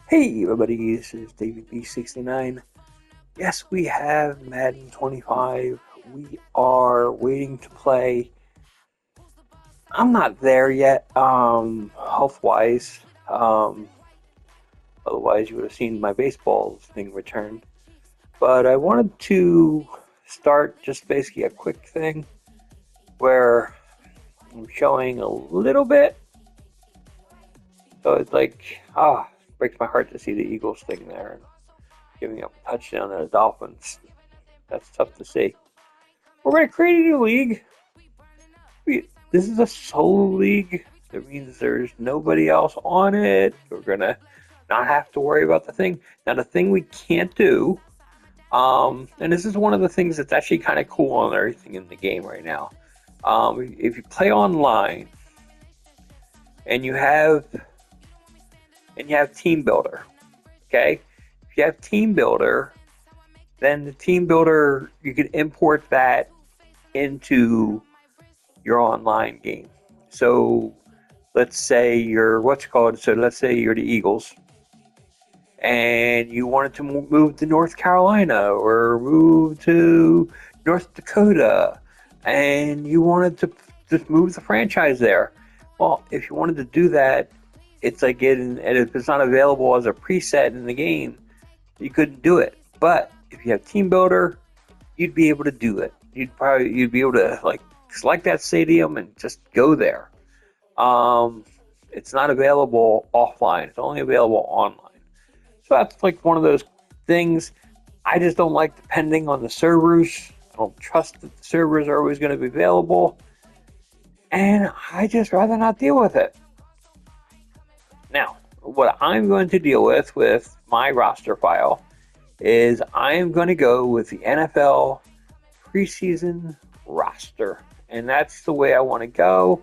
Hey everybody, this is David B69. Yes, we have Madden 25. We are waiting to play. I'm not there yet, health-wise. Otherwise you would have seen my baseball thing returned. But I wanted to start just basically a quick thing where I'm showing a little bit. So it's like, it breaks my heart to see the Eagles thing there and giving up a touchdown to the Dolphins. That's tough to see. We're going to create a new league. This is a solo league. That means there's nobody else on it. We're going to not have to worry about the thing. Now, the thing we can't do, and this is one of the things that's actually kind of cool on everything in the game right now. If you play online and you have team builder, okay? If you have team builder, then the team builder, you can import that into your online game. So let's say let's say you're the Eagles and you wanted to move to North Carolina or move to North Dakota and you wanted to just move the franchise there. Well, if you wanted to do that, it's like and if it's not available as a preset in the game, you couldn't do it. But if you have Team Builder, you'd be able to do it. You'd be able to like select that stadium and just go there. It's not available offline. It's only available online. So that's like one of those things. I just don't like depending on the servers. I don't trust that the servers are always going to be available. And I just rather not deal with it. Now, what I'm going to deal with my roster file is I am going to go with the NFL preseason roster, and that's the way I want to go.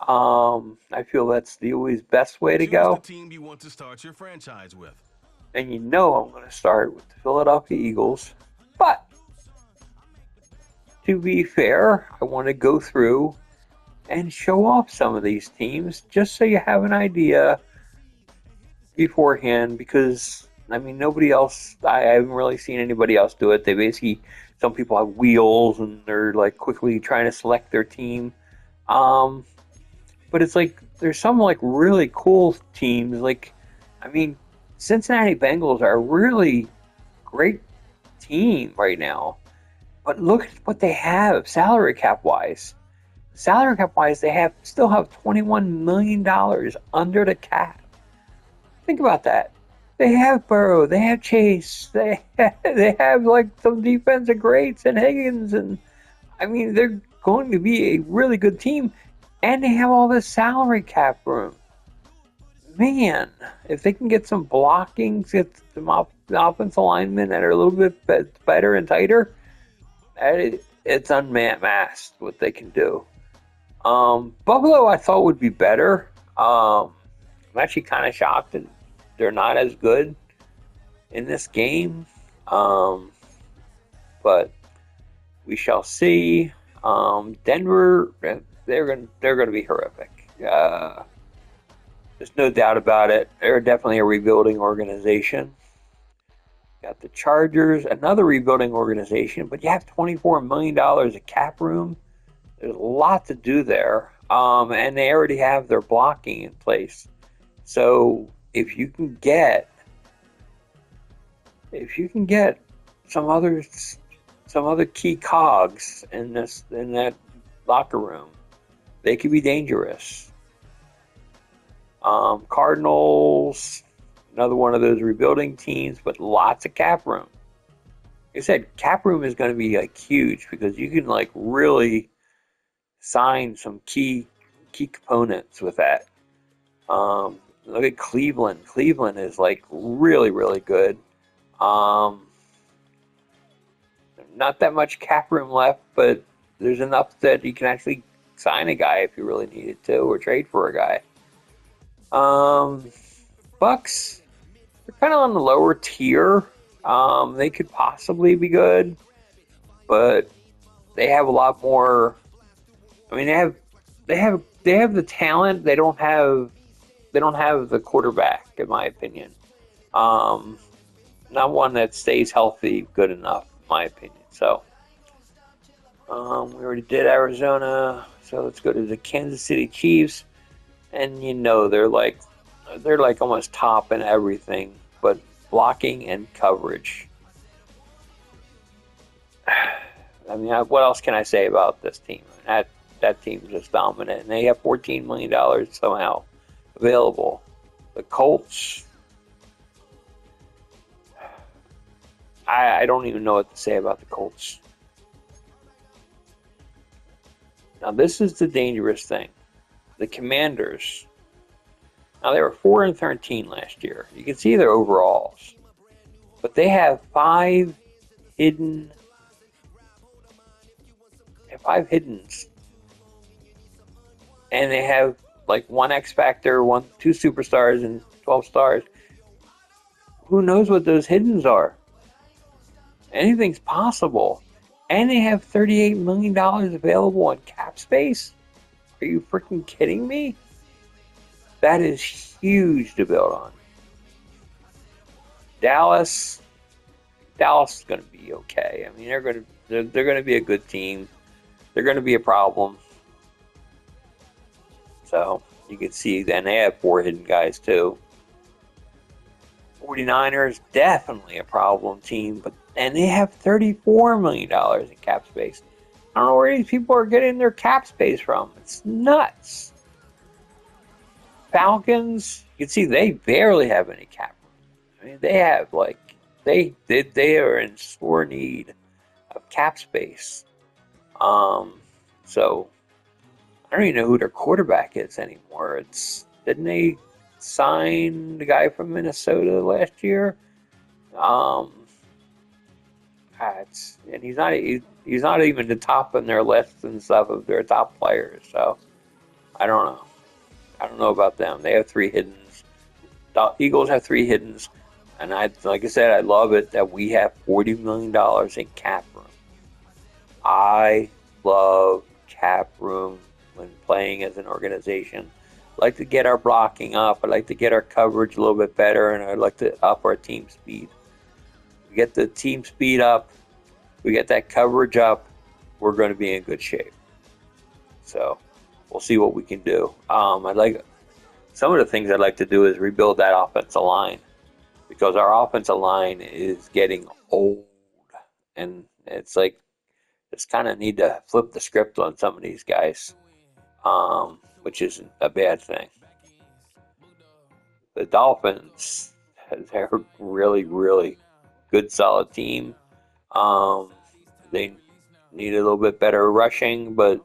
I feel that's the always best way to Choose the go. team you want to start your franchise with. And you know I'm going to start with the Philadelphia Eagles. But to be fair, I want to go through and show off some of these teams just so you have an idea beforehand because I mean nobody else I haven't really seen anybody else do it. They basically some people have wheels and they're like quickly trying to select their team. Um but it's like there's some like really cool teams like I mean Cincinnati Bengals are a really great team right now. But look at what they have salary cap wise. Salary cap wise they have still have $21 million under the cap. Think about that. They have Burrow, they have Chase, they have like some defensive greats and Higgins, and I mean they're going to be a really good team, and they have all this salary cap room. Man, if they can get some blocking, get some offensive linemen that are a little bit better and tighter, it's unmasked what they can do. Buffalo, I thought would be better. I'm actually kind of shocked that they're not as good in this game. But we shall see. Denver, they're gonna be horrific. There's no doubt about it. They're definitely a rebuilding organization. Got the Chargers, another rebuilding organization, but you have $24 million of cap room. There's a lot to do there, and they already have their blocking in place. So if you can get some other key cogs in that locker room, they could be dangerous. Cardinals, another one of those rebuilding teams, but lots of cap room. Like I said, cap room is going to be like huge because you can like really sign some key components with that. Look at Cleveland. Cleveland is like really, really good. Not that much cap room left, but there's enough that you can actually sign a guy if you really needed to, or trade for a guy. Bucks, they're kind of on the lower tier. They could possibly be good, but they have a lot more. I mean, they have the talent. They don't have the quarterback, in my opinion. Um, Not one that stays healthy good enough, in my opinion. So we already did Arizona, so let's go to the Kansas City Chiefs, and they're like almost top in everything, but blocking and coverage. I mean, what else can I say about this team? That team's just dominant, and they have $14 million somehow available. The Colts, I don't even know what to say about the Colts. Now, this is the dangerous thing. The Commanders. Now, they were 4-13 last year. You can see their overalls, but they have hidden, five hiddens, and they have like one X Factor, two superstars, and 12 stars. Who knows what those hiddens are? Anything's possible. And they have $38 million available on cap space? Are you freaking kidding me? That is huge to build on. Dallas is going to be okay. I mean, they're going to be a good team. They're going to be a problem. So you can see then they have four hidden guys too. 49ers, definitely a problem team, and they have $34 million in cap space. I don't know where these people are getting their cap space from. It's nuts. Falcons, you can see they barely have any cap room. I mean, they have they are in sore need of cap space. So I don't even know who their quarterback is anymore. Didn't they sign the guy from Minnesota last year? And he's not even the top in their list and stuff of their top players. So I don't know. I don't know about them. They have three hiddens. The Eagles have three hiddens, and like I said, I love it that we have $40 million in cap room. I love cap room when playing as an organization. I like to get our blocking up. I like to get our coverage a little bit better, and I like to up our team speed. We get the team speed up, we get that coverage up, we're going to be in good shape. So we'll see what we can do. Some of the things I'd like to do is rebuild that offensive line, because our offensive line is getting old, and it's like just kind of need to flip the script on some of these guys, which isn't a bad thing. The Dolphins, they're a really, really good, solid team. They need a little bit better rushing, but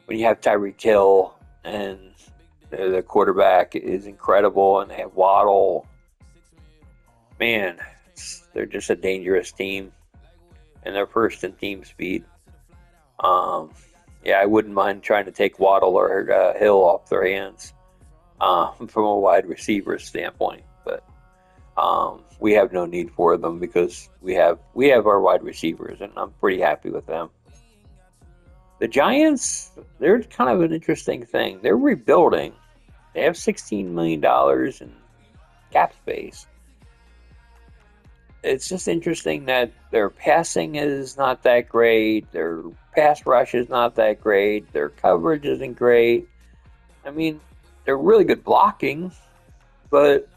when you have Tyreek Hill and the quarterback is incredible, and they have Waddle, man, they're just a dangerous team, and they're first in team speed. Yeah, I wouldn't mind trying to take Waddle or Hill off their hands from a wide receiver standpoint, but we have no need for them because we have our wide receivers, and I'm pretty happy with them. The Giants, they're kind of an interesting thing. They're rebuilding. They have $16 million in cap space. It's just interesting that their passing is not that great. Their pass rush is not that great. Their coverage isn't great. I mean, they're really good blocking, but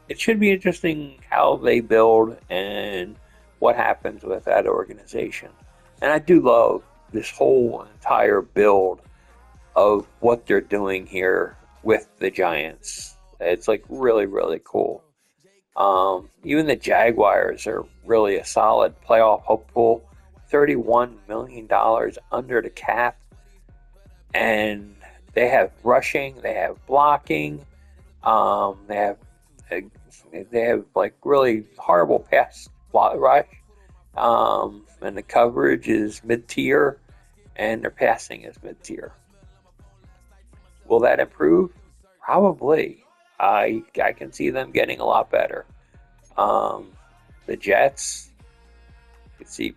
it should be interesting how they build and what happens with that organization. And I do love this whole entire build of what they're doing here with the Giants. It's like really, really cool. Even the Jaguars are really a solid playoff hopeful. $31 million under the cap. And they have rushing, they have blocking, they have like really horrible pass rush, and the coverage is mid tier, and their passing is mid tier. Will that improve? Probably. I can see them getting a lot better. The Jets, you can see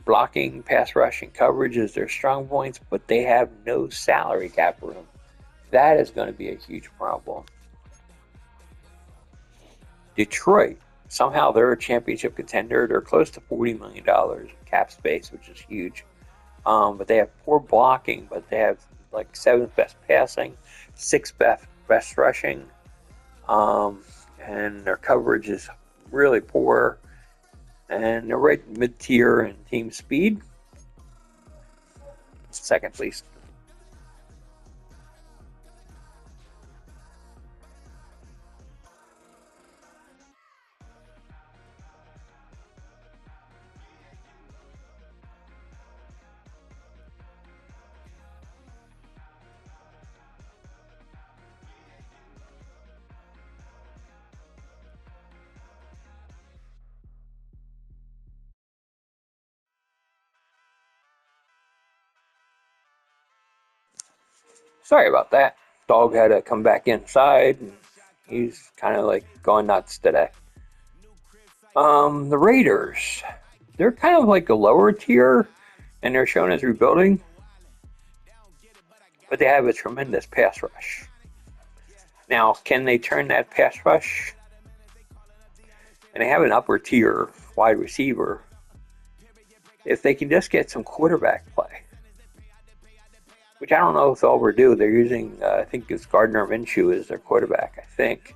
blocking, pass rush, and coverage is their strong points, but they have no salary cap room. That is going to be a huge problem. Detroit, somehow they're a championship contender. They're close to $40 million in cap space, which is huge. But they have poor blocking, but they have like seventh best passing, sixth best rushing, and their coverage is really poor. And they're right mid tier in team speed. Second, please. Sorry about that. Dog had to come back inside, and he's kind of like going nuts today. The Raiders, they're kind of like a lower tier, and they're shown as rebuilding, but they have a tremendous pass rush. Now, can they turn that pass rush? And they have an upper tier wide receiver. If they can just get some quarterback play, which I don't know if they'll ever do. They're using, I think it's Gardner Minshew as their quarterback, I think,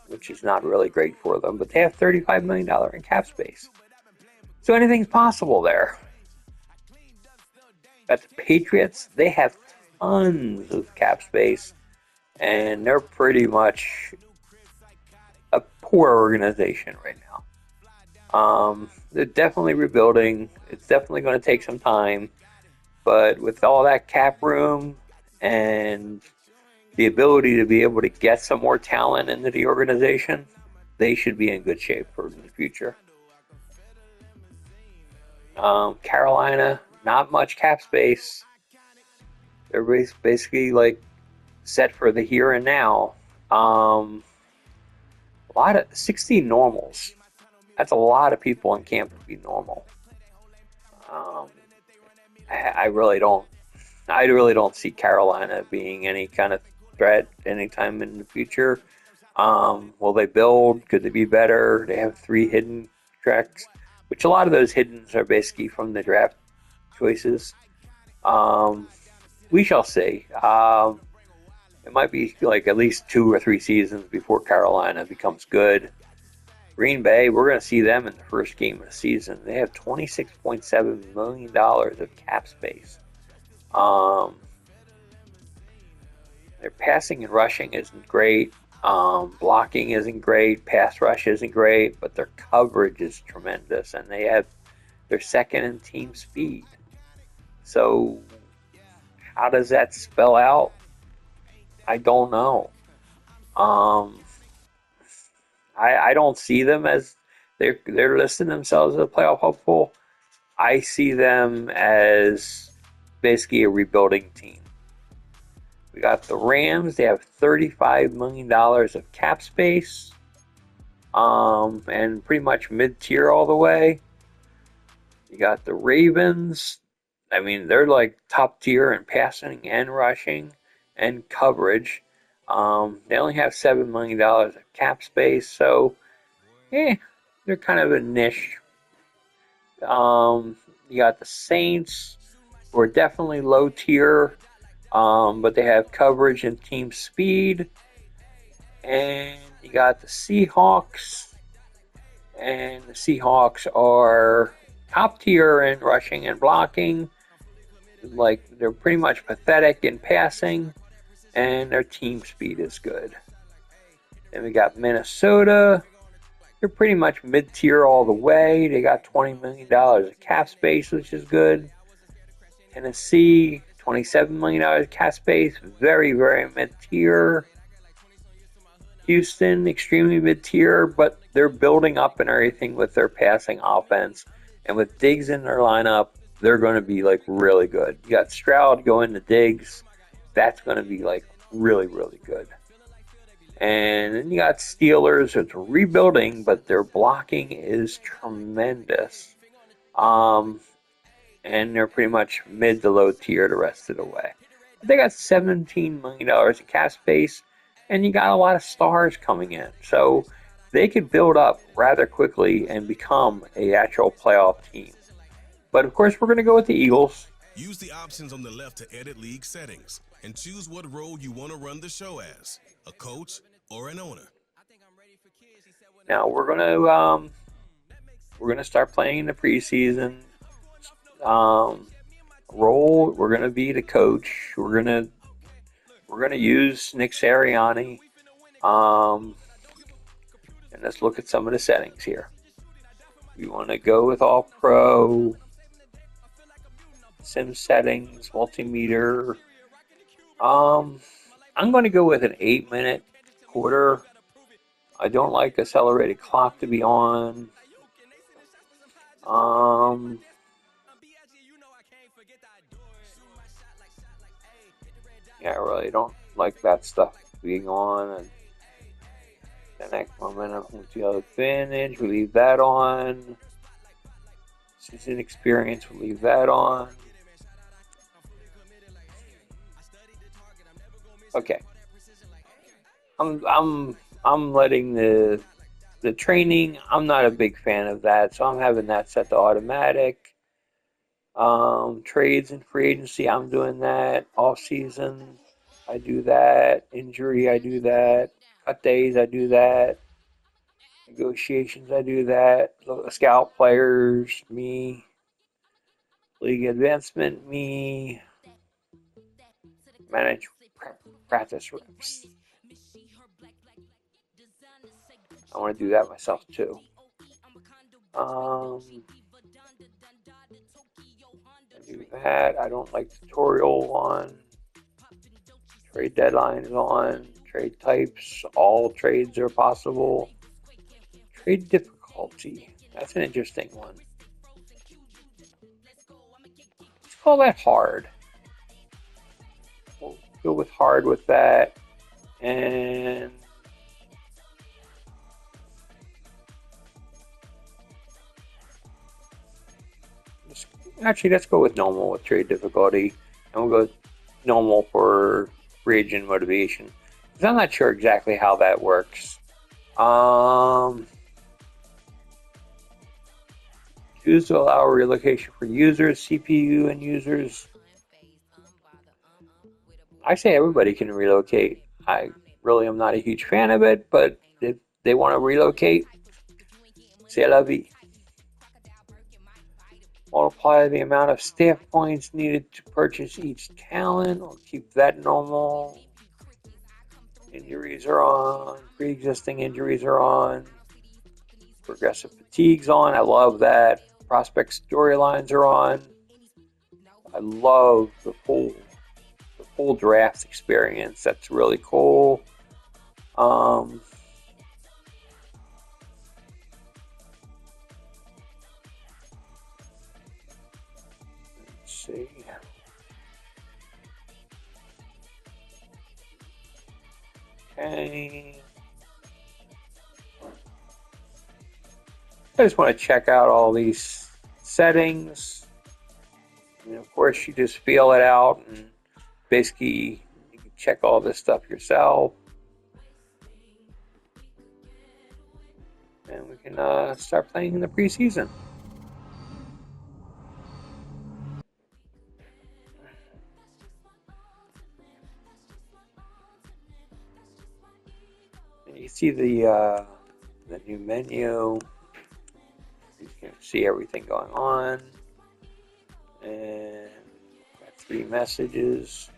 which is not really great for them. But they have $35 million in cap space. So anything's possible there. At the Patriots, they have tons of cap space, and they're pretty much a poor organization right now. They're definitely rebuilding. It's definitely going to take some time. But with all that cap room and the ability to be able to get some more talent into the organization, they should be in good shape for the future. Carolina, not much cap space. They're basically like set for the here and now. A lot of 16 normals. That's a lot of people in camp to be normal. I really don't. I really don't see Carolina being any kind of threat anytime in the future. Will they build? Could they be better? They have 3 hidden tracks, which a lot of those hiddens are basically from the draft choices. We shall see. It might be like at least 2 or 3 seasons before Carolina becomes good. Green Bay, we're going to see them in the first game of the season. They have $26.7 million of cap space. Their passing and rushing isn't great. Blocking isn't great. Pass rush isn't great, but their coverage is tremendous, and they're second in team speed. So, how does that spell out? I don't know. I don't see them as they're listing themselves as a playoff hopeful. I see them as basically a rebuilding team. We got the Rams. They have $35 million of cap space, and pretty much mid-tier all the way. You got the Ravens. I mean, they're like top tier in passing and rushing and coverage. They only have $7 million of cap space, so they're kind of a niche. You got the Saints, who are definitely low tier, but they have coverage and team speed. And you got the Seahawks, and the Seahawks are top tier in rushing and blocking. Like, they're pretty much pathetic in passing, and their team speed is good. Then we got Minnesota. They're pretty much mid-tier all the way. They got $20 million of cap space, which is good. Tennessee, $27 million of cap space, very, very mid-tier. Houston, extremely mid-tier, but they're building up and everything with their passing offense. And with Diggs in their lineup, they're going to be like really good. You got Stroud going to Diggs. That's going to be like really, really good. And then you got Steelers. It's rebuilding, but their blocking is tremendous. And they're pretty much mid to low tier the rest of the way. They got $17 million in cap space. and you got a lot of stars coming in. So they could build up rather quickly and become a actual playoff team. But of course, we're going to go with the Eagles. Use the options on the left to edit league settings and choose what role you want to run the show as, a coach or an owner. Now we're gonna start playing in the preseason. Role, we're gonna be the coach. We're gonna use Nick Sirianni. Um, and let's look at some of the settings here. We want to go with all pro, sim settings, multimeter. I'm going to go with an 8-minute quarter. I don't like accelerated clock to be on. Yeah, I really don't like that stuff being on. And connect momentum with the other advantage. We leave that on. Season experience. We leave that on. Okay. I'm letting the training. I'm not a big fan of that, so I'm having that set to automatic. Trades and free agency, I'm doing that. Off season, I do that. Injury, I do that. Cut days, I do that. Negotiations, I do that. Scout players, me. League advancement, me. Manage practice reps. I want to do that myself too. I do that. I don't like tutorial on. Trade deadline is on. Trade types. All trades are possible. Trade difficulty. That's an interesting one. Let's call that hard. We'll go with hard with that. And let's go with normal with trade difficulty. And we'll go with normal for free agent motivation. Because I'm not sure exactly how that works. Choose to allow relocation for users, CPU, and users. I say everybody can relocate. I really am not a huge fan of it, but if they want to relocate, c'est la vie. Multiply the amount of staff points needed to purchase each talent. I'll keep that normal. Injuries are on. Pre-existing injuries are on. Progressive fatigue's on. I love that. Prospect storylines are on. I love the full draft experience. That's really cool. Let's see. Okay. I just want to check out all these settings. And of course, you just feel it out and basically you can check all this stuff yourself. And we can start playing in the preseason. And you see the new menu. You can see everything going on. And got 3 messages.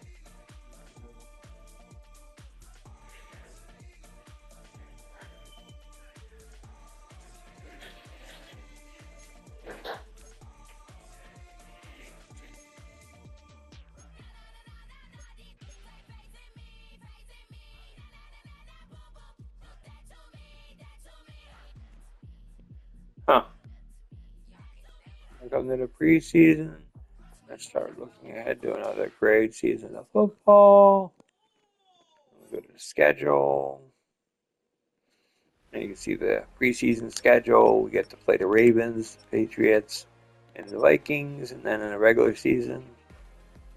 Huh. Welcome to the preseason. Let's start looking ahead to another great season of football. We'll go to the schedule. And you can see the preseason schedule. We get to play the Ravens, the Patriots, and the Vikings. And then in the regular season,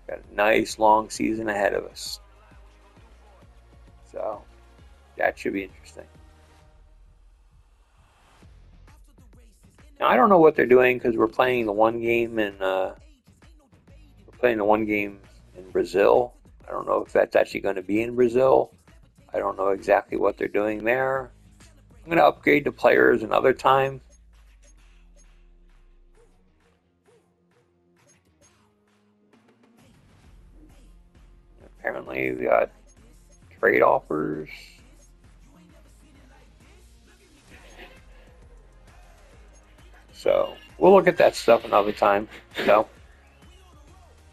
got a nice long season ahead of us. So That should be interesting. Now I don't know what they're doing because we're playing the one game in Brazil. I don't know if that's actually going to be in Brazil. I don't know exactly what they're doing there. I'm going to upgrade the players another time. Apparently, we got trade offers. So we'll look at that stuff another time. So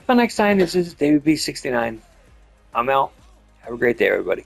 until next time, this is David B69. I'm out. Have a great day, everybody.